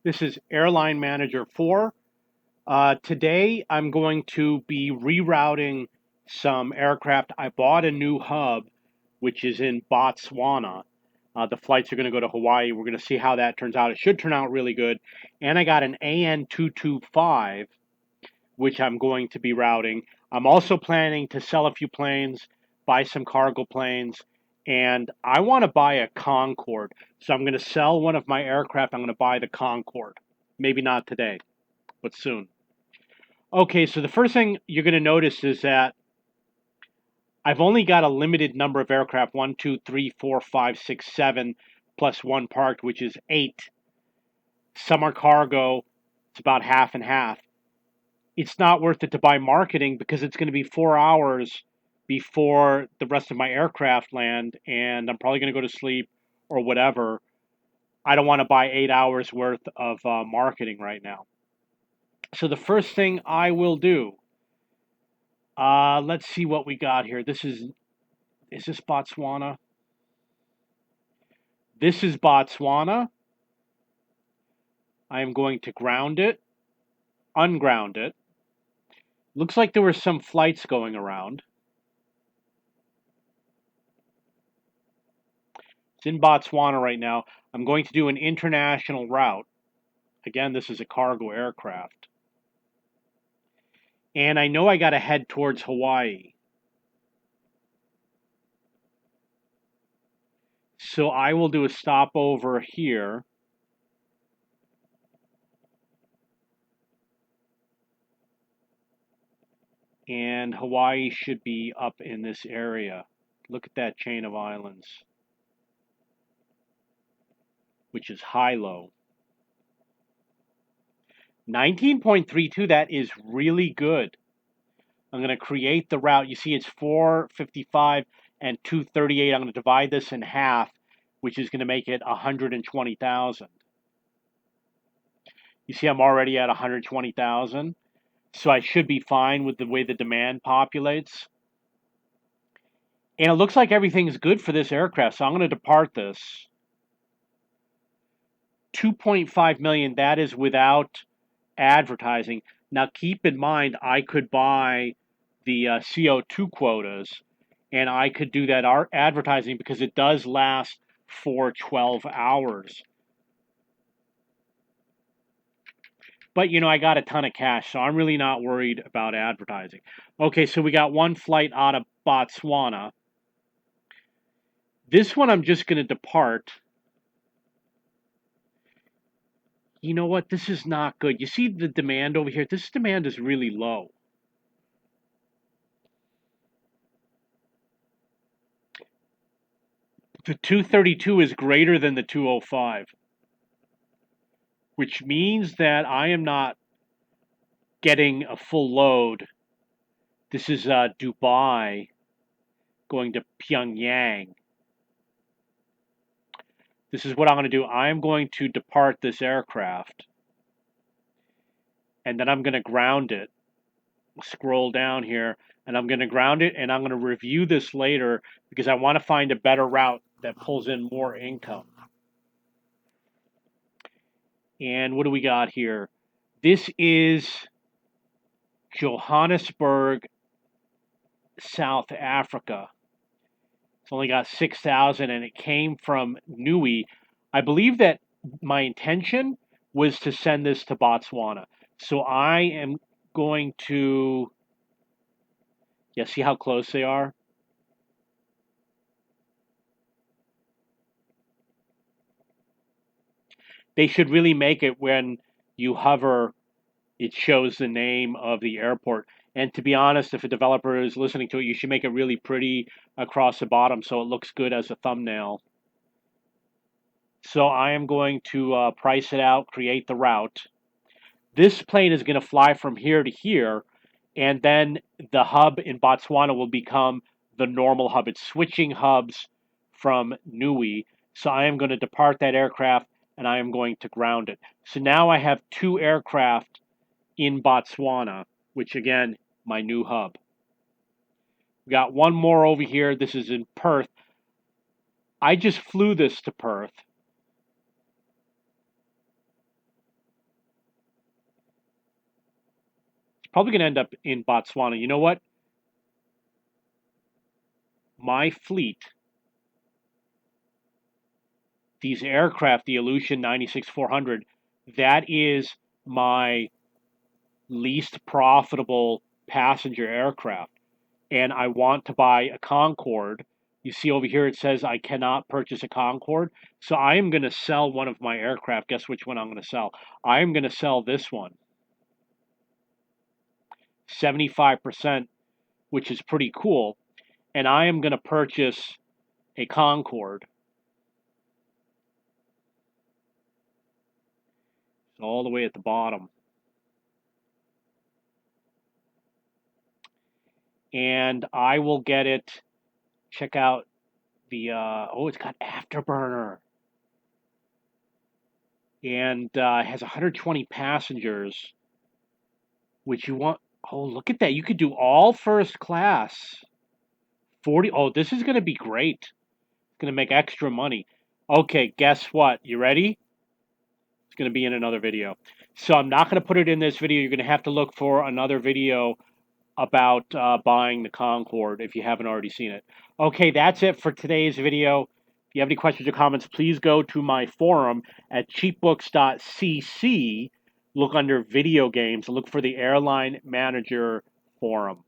This is Airline Manager 4. Today I'm going to be rerouting some aircraft. I bought a new hub, which is in Botswana. The flights are going to go to Hawaii. We're going to see how that turns out. It should turn out really good. And I got an AN225, which I'm going to be routing. I'm also planning to sell a few planes, buy some cargo planes, and I want to buy a Concorde. So I'm going to sell one of my aircraft. I'm going to buy the Concorde. Maybe not today, but soon. Okay, so the first thing you're going to notice is that I've only got a limited number of aircraft, 1, 2, 3, 4, 5, 6, 7, plus one parked, which is 8. Some are cargo. It's about half and half. It's not worth it to buy marketing because it's going to be 4 hours before the rest of my aircraft land, and I'm probably going to go to sleep or whatever. I don't want to buy 8 hours worth of marketing right now. So the first thing I will do, let's see what we got here. Is this Botswana? This is Botswana. I am going to ground it, unground it. Looks like there were some flights going around. It's in Botswana right now. I'm going to do an international route. Again, this is a cargo aircraft. And I know I got to head towards Hawaii. So I will do a stopover here. And Hawaii should be up in this area. Look at that chain of islands, which is high-low. 19.32, that is really good. I'm going to create the route. You see it's 455 and 238. I'm going to divide this in half, which is going to make it 120,000. You see I'm already at 120,000. So I should be fine with the way the demand populates. And it looks like everything's good for this aircraft. So I'm going to depart this. 2.5 million, that is without advertising. Now keep in mind, I could buy the CO2 quotas, and I could do that advertising because it does last for 12 hours. But, I got a ton of cash, so I'm really not worried about advertising. Okay, so we got one flight out of Botswana. This one I'm just going to depart. You know what? This is not good. You see the demand over here? This demand is really low. The 232 is greater than the 205, which means that I am not getting a full load. This is Dubai going to Pyongyang. This is what I'm going to do. I am going to depart this aircraft, and then I'm going to ground it. Scroll down here, and I'm going to ground it, and I'm going to review this later because I want to find a better route that pulls in more income. And what do we got here? This is Johannesburg, South Africa. It's only got 6,000, and it came from Niue. I believe that my intention was to send this to Botswana. So I am going to, see how close they are? They should really make it when you hover, it shows the name of the airport. And to be honest, if a developer is listening to it, you should make it really pretty across the bottom so it looks good as a thumbnail. So I am going to price it out, create the route. This plane is going to fly from here to here, and then the hub in Botswana will become the normal hub. It's switching hubs from Niue. So I am going to depart that aircraft, and I am going to ground it. So now I have 2 aircraft in Botswana, which again, my new hub. We got one more over here. This is in Perth. I just flew this to Perth. Probably going to end up in Botswana. You know what? My fleet, these aircraft, the Illusion 96-400, that is my least profitable passenger aircraft. And I want to buy a Concorde. You see over here it says I cannot purchase a Concorde. So I am going to sell one of my aircraft. Guess which one I'm going to sell? I am going to sell this one. 75%, which is pretty cool. And I am going to purchase a Concorde. It's all the way at the bottom. And I will get it. Check out the, oh, it's got afterburner. And it has 120 passengers, which you want. Oh, look at that. You could do all first class. 40. Oh, this is going to be great. It's going to make extra money. Okay, guess what? You ready? It's going to be in another video. So I'm not going to put it in this video. You're going to have to look for another video about buying the Concorde if you haven't already seen it. Okay, that's it for today's video. If you have any questions or comments, please go to my forum at cheapbooks.cc. Look under video games and look for the Airline Manager forum.